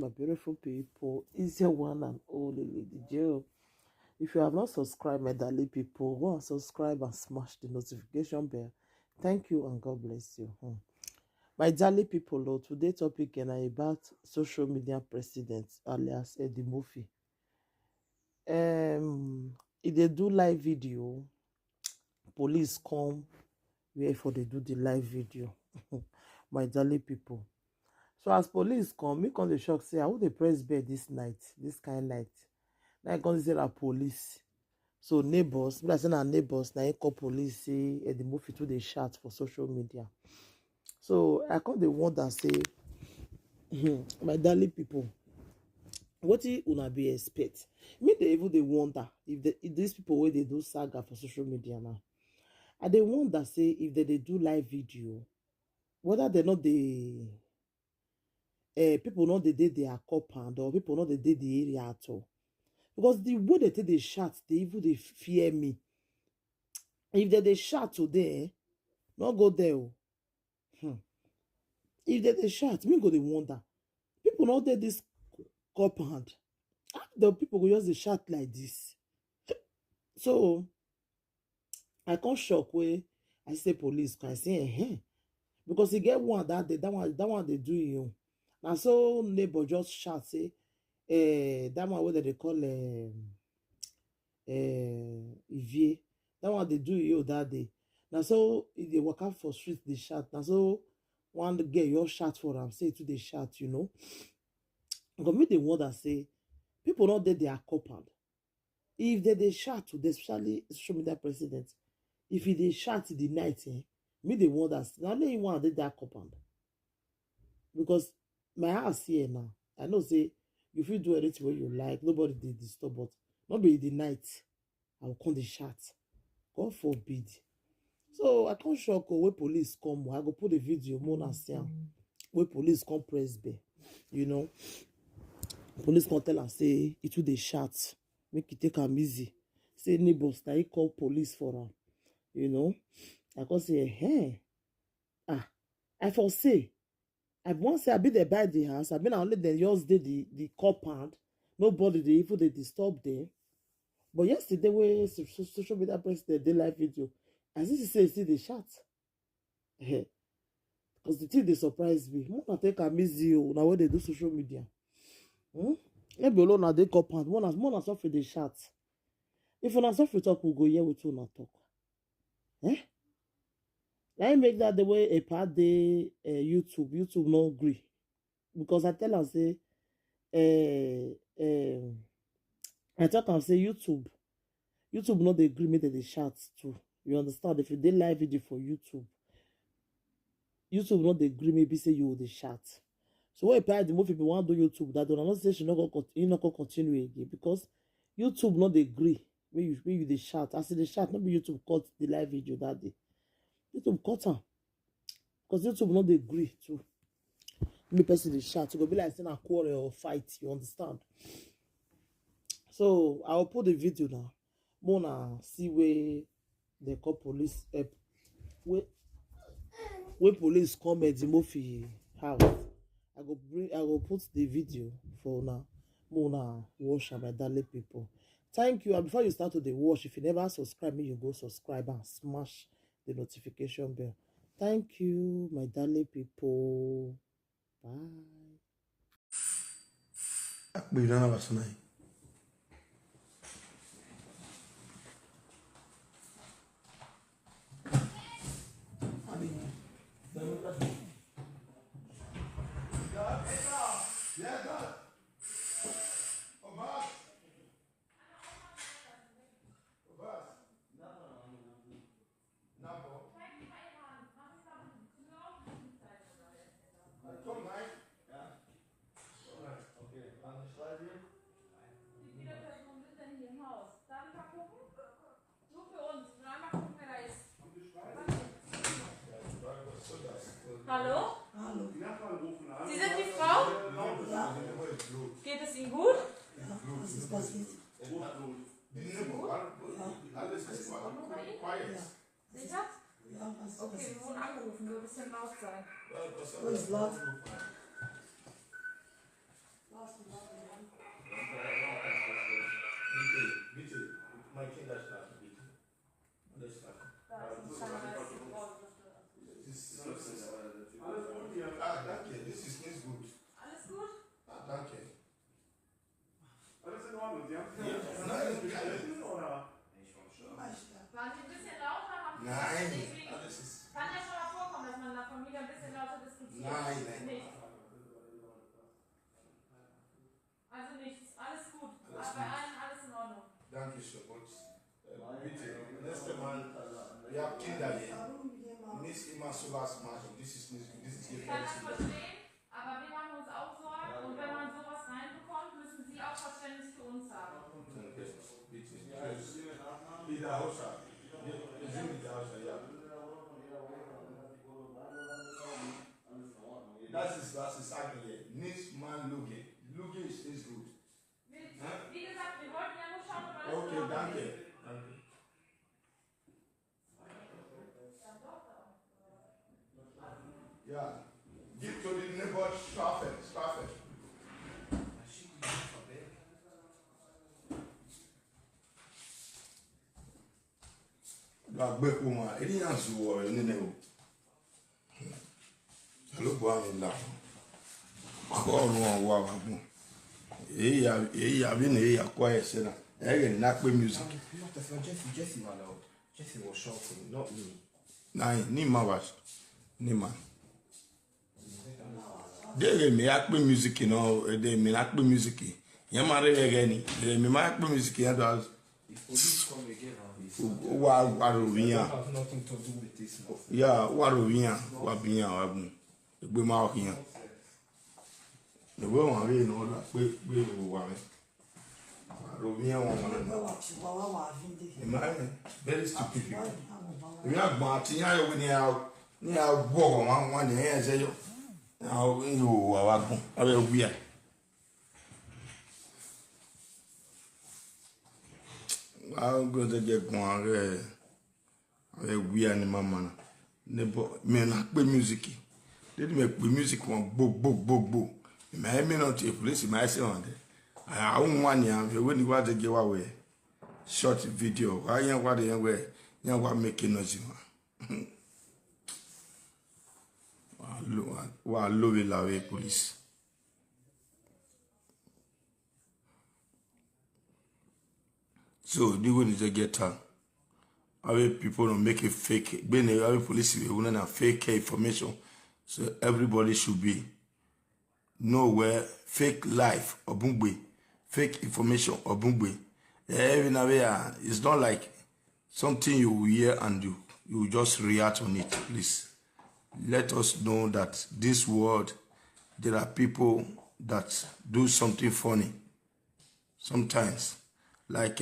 my beautiful people. It's your one and only Lady Joe. If you have not subscribed, my darling people, go and subscribe and smash the notification bell. Thank you and God bless you. My darling people, today's topic is about social media president alias Eddie Murphy. If they do live video, police come where for they do the live video. My darling people. So as police come, me come the shock say, I would dey press bell this night, this kind night. Now I come say na police. So neighbors, me like say na neighbors, na call police say Eddie Murphy too dey shout for social media. So I come dey wonder say, my darling people, wetin una be expect? Me dey even dey wonder if these people wey dey do saga for social media now, I dey wonder say if they do live video, whether they not dey people not dey their compound or people not dey the area at all. Because the way they take the shout, they even they fear me. If they shout today, not go there. If they shout, me go dey wonder. People not dey this compound. How the people go just dey shout like this? So I can't shock where I say police can say because he get one that day, that one they do you. And so neighbor just shout say that one whether they call Ivie, that one they do you that day. Now so if they walk out for street they shout. Now so one girl your shout for them, say to the shout, you know. Because me the wonder say people not there they are coupled. If they shout to the especially social media president, if they shout the night, me the wonder now only one they are coupled. Because my house here now, I know say if you do anything where you like, nobody they disturb, but not be the night I will come the shout. God forbid. So I can't shock where police come. I go put the video more than see where police come press bell. You know, police come tell and say it will they shout, make it take am easy. Say neighbors that he call police for her. You know, I can say, I foresee. I once say I be there by the house. I been only they just did the compound. Nobody they even they disturb them. But yesterday when social media president did live video, as if say see the shout. Because the thing they surprise me. More than take a easy now when they do social media. Maybe alone now they compound. More than suffer they shout. If una suffer talk, we go here with you na talk. Let me make that the way a part day YouTube no agree. Because I tell her say I talk and say YouTube not dey agree me that they shout too. You understand? If you dey live video for YouTube not dey agree maybe say you dey shout. So when the more people want to do YouTube, that don't not say she not go continue again because YouTube not dey agree when you dey shout. I say the shout, not be YouTube cut the live video that day. YouTube cut am because YouTube not dey agree too. Me person dey shout, it go be like saying a quarrel or fight. You understand? So I will put the video now. Mona see where they call police. Where police come at the Murphy house. I go put the video for now. Mona watch my darling people. Thank you. And before you start to the watch, if you never subscribe, you go subscribe and smash the notification bell. Thank you, my darling people. Bye. Okay, dann schreibe ich. Wie viele Personen sind denn hier im Haus? Darf ich mal gucken? Nur für uns. Mal gucken, wer da ist. Hallo? Hallo. Sie sind die Frau? Ja. Geht es Ihnen gut? Ja, was ist passiert? Gut? Ja. Alles ist in Ordnung bei Ihnen? Ja. Sicher? Ja, was ist passiert? Okay, wir wurden angerufen, wird ein bisschen laut sein. Wo ist laut? Nein. Kann ja schon mal vorkommen, dass man in der Familie ein bisschen lauter diskutiert. Nein. Nicht. Also nichts, alles gut. Aber bei allen alles in Ordnung. Danke schön. Bitte, nächste Mal, ihr habt Kinder hier. Nicht immer sowas machen. Das ist nicht gut. Das ist Ich kann das verstehen, aber wir machen uns auch Sorgen. Und wenn man sowas reinbekommt, müssen Sie auch Verständnis für uns haben. Bitte. Wieder außer. Wir sind wieder außer, ja. Das ist, was ich sage hier. Nicht mal Lüge. Lüge ist nicht gut. Wie gesagt, wir wollten ja nur schauen, ob alles Okay, danke. Danke. Ja. Gib to the neighbor Strafe. Gbàgbé kò wọn èyí náà sì wọ ẹ nínú o ló bọ àwọn ìlà ọrùn ọwọ àwọn àgbọn èyí àbí ní èyí àkọ ẹsẹ náà ẹyẹ ní náà pé music. Jesse, my lord. Jesse was shouting, not me. Náà ní ìmọ̀ wá ní ìmọ̀. Dèrè mi á pé music náà èdè mi á pé music yẹn máa rí ẹgẹ ni dèrè mi máa pé music yẹn tó a. If police come again, Warovinha. have nothing to do with this. Yeah, Warovinha, Wabinha, Wabu. The Bima here. The woman really know that we will want it. Warovinha, one. Very stupid people. We are Martina when you are near Bogo, one year, say you. Now you are Wabu. I will be. I'm going to get one we are mama. Nebo me na pe music. Did me pe music one bo. Me me not a police my say on there. I won one year when you want to give away. Short video. Why you what the way? You what making noise. Wa lo la way police. So you going to get her. Our people don't make a fake. Being a police, we want to fake information. So everybody should be nowhere fake life or bungwe, fake information or bungwe. Even aware, it's not like something you hear and you just react on it. Please let us know that this world there are people that do something funny sometimes, like.